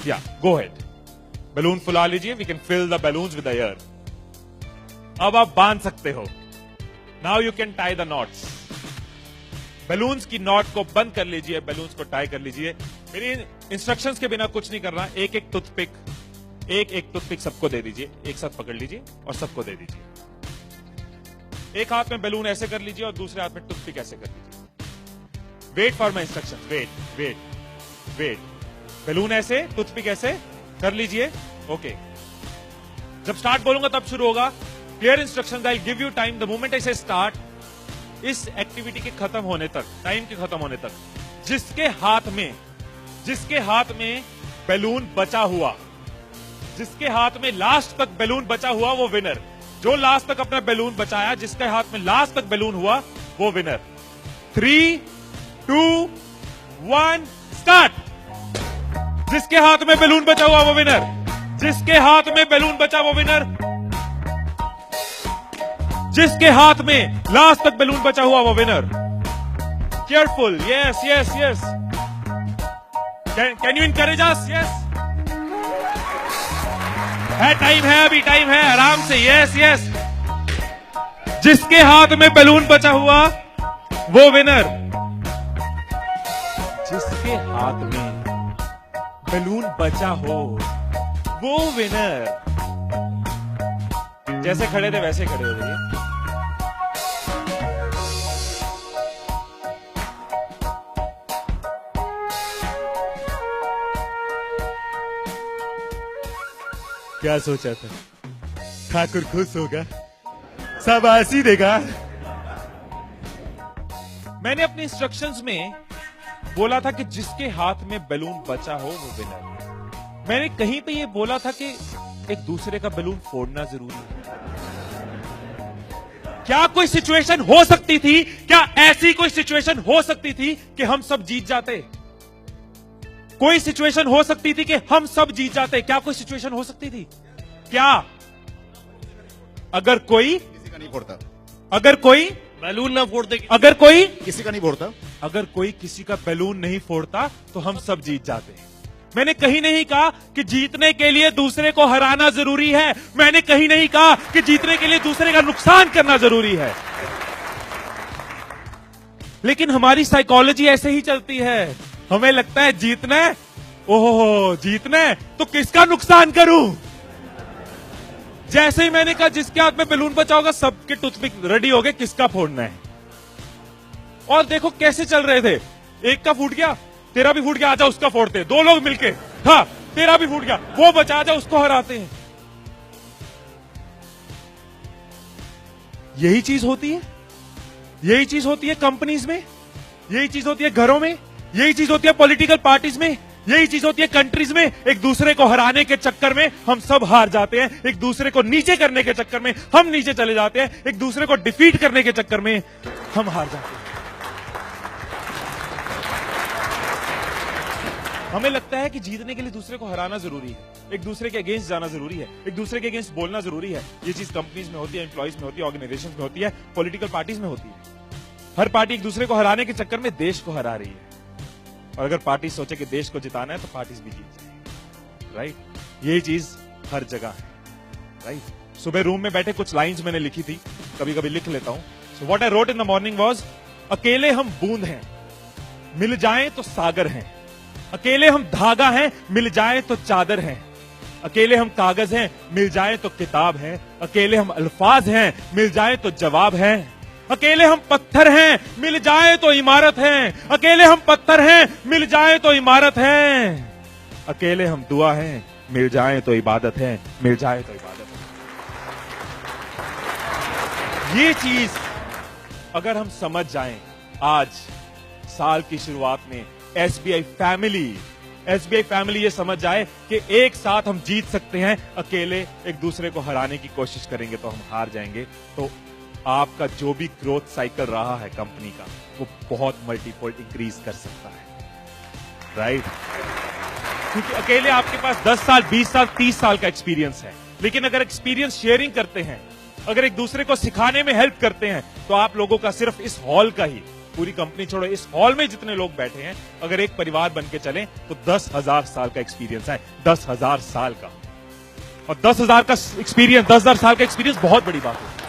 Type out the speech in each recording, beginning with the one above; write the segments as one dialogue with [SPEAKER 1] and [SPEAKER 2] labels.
[SPEAKER 1] या गो head, balloon फुला लीजिए, we can fill the balloons with air. अब आप बांध सकते हो। Now you can tie the knots. Balloons की नॉट को बंद कर लीजिए, बैलून्स को टाई कर लीजिए। मेरी इंस्ट्रक्शंस के बिना कुछ नहीं करना। एक एक टूथपिक सबको दे दीजिए, एक साथ पकड़ लीजिए और सबको दे दीजिए। एक हाथ में बैलून ऐसे कर लीजिए और दूसरे हाथ में टूथपिक ऐसे कर लीजिए। Wait for my instructions, wait. Balloon ऐसे, टूथपिक ऐसे कर लीजिए। ओके, जब स्टार्ट बोलूंगा तब शुरू होगा। Clear instructions, I give you time the moment I से स्टार्ट। इस एक्टिविटी के खत्म होने तक, टाइम के खत्म होने तक, जिसके हाथ में बैलून बचा हुआ, जिसके हाथ में लास्ट तक बैलून बचा हुआ वो विनर। जो लास्ट तक अपना बैलून बचाया, जिसके हाथ में लास्ट तक बैलून हुआ वो विनर। 3, 2, 1 स्टार्ट। जिसके हाथ में बैलून बचा हुआ वो विनर, जिसके हाथ में बैलून बचा वो विनर, जिसके हाथ में लास्ट तक बैलून बचा हुआ वो winner. Careful, yes. Can you encourage us? Yes, है, टाइम है, अभी टाइम है, आराम से। यस। जिसके हाथ में बैलून बचा हुआ वो विनर, जिसके हाथ में बैलून बचा हो वो विनर। जैसे खड़े थे वैसे खड़े हो जाइए। क्या सोचा था? ठाकुर खुश होगा, शाबाशी देगा। मैंने अपने इंस्ट्रक्शंस में बोला था कि जिसके हाथ में बैलून बचा हो वो विनर। मैंने कहीं पे ये बोला था कि एक दूसरे का बैलून फोड़ना जरूरी है। क्या कोई सिचुएशन हो सकती थी, क्या ऐसी कोई सिचुएशन हो सकती थी कि हम सब जीत जाते? कोई सिचुएशन हो सकती थी कि हम सब जीत जाते? क्या कोई सिचुएशन हो सकती थी? क्या? अगर कोई
[SPEAKER 2] किसी का नहीं फोड़ता,
[SPEAKER 1] अगर कोई
[SPEAKER 3] बैलून ना फोड़ते,
[SPEAKER 1] अगर कोई
[SPEAKER 2] किसी का नहीं फोड़ता,
[SPEAKER 1] अगर कोई किसी का बैलून नहीं फोड़ता तो हम सब जीत जाते। मैंने कहीं नहीं कहा कि जीतने के लिए दूसरे को हराना जरूरी है। मैंने कहीं नहीं कहा कि जीतने के लिए दूसरे का नुकसान करना जरूरी है। लेकिन हमारी साइकोलॉजी ऐसे ही चलती है। हमें लगता है जीतना है, ओहो जीतना है तो किसका नुकसान करूं। जैसे ही मैंने कहा जिसके हाथ में बैलून बचा होगा, सबके टूथपिक रेडी हो गए, किसका फोड़ना है। और देखो कैसे चल रहे थे। एक का फूट गया, तेरा भी फूट गया, आजा उसका फोड़ते हैं। 2 लोग मिलके, हाँ तेरा भी फूट गया, वो बचा, आजा उसको हराते हैं। यही चीज होती है, यही चीज होती है कंपनीज में, यही चीज होती है घरों में, यही चीज होती है पॉलिटिकल पार्टीज में, यही चीज होती है कंट्रीज में। एक दूसरे को हराने के चक्कर में हम सब हार जाते हैं। एक दूसरे को नीचे करने के चक्कर में हम नीचे चले जाते हैं। एक दूसरे को डिफीट करने के चक्कर में हम हार जाते हैं। हमें लगता है कि जीतने के लिए दूसरे को हराना जरूरी है, एक दूसरे के अगेंस्ट जाना जरूरी है, एक दूसरे के अगेंस्ट बोलना जरूरी है। ये चीज कंपनीज में होती है, एम्प्लॉइज में होती है, ऑर्गेनाइजेशंस में होती है, पॉलिटिकल पार्टीज में होती है। हर पार्टी एक दूसरे को हराने के चक्कर में देश को हरा रही है। और अगर पार्टी सोचे कि देश को जिताना है तो पार्टीज भी जीत जाएंगी। राइट, यही चीज हर जगह है। राइट, सुबह रूम में बैठे कुछ लाइंस मैंने लिखी थी, कभी कभी लिख लेता हूं। So what I wrote in the morning was, अकेले हम बूंद हैं, मिल जाएं तो सागर हैं। अकेले हम धागा हैं, मिल जाएं तो चादर हैं। अकेले हम कागज हैं, मिल जाएं तो किताब हैं। अकेले हम अल्फाज हैं, मिल जाएं तो जवाब हैं। अकेले हम पत्थर हैं, मिल जाए तो इमारत है। अकेले हम पत्थर हैं, मिल जाए तो इमारत है। अकेले हम दुआ हैं, मिल जाए तो इबादत है, मिल जाए तो इबादत है। ये चीज अगर हम समझ जाएं आज साल की शुरुआत में, एसबीआई फैमिली ये समझ जाए कि एक साथ हम जीत सकते हैं। अकेले एक दूसरे को हराने की कोशिश करेंगे तो हम हार जाएंगे। तो आपका जो भी ग्रोथ साइकिल रहा है कंपनी का, वो बहुत मल्टीफोल्ड इंक्रीज कर सकता है। राइट, क्योंकि अकेले आपके पास 10 साल, 20 साल, 30 साल का एक्सपीरियंस है। लेकिन अगर एक्सपीरियंस शेयरिंग करते हैं, अगर एक दूसरे को सिखाने में हेल्प करते हैं, तो आप लोगों का सिर्फ इस हॉल का ही पूरी कंपनी छोड़ो, इस हॉल में जितने लोग बैठे हैं, अगर एक परिवार बन के चलें तो 10,000 साल का एक्सपीरियंस है, 10,000 साल का। और 10,000 का एक्सपीरियंस, 10,000 साल का एक्सपीरियंस बहुत बड़ी बात है।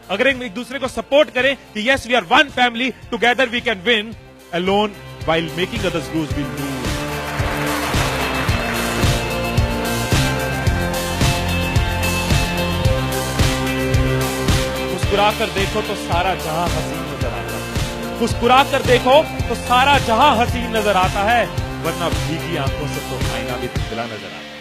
[SPEAKER 1] अगर एक दूसरे को सपोर्ट करें कि yes we are one family, together we can win, alone while making others lose will lose. मुस्कुरा कर देखो तो सारा जहां हसीन नजर आता है, मुस्कुरा कर देखो तो सारा जहां हसीन नजर आता है, वरना भीगी आंखों से तो आईना भी धुंधला नजर आता है।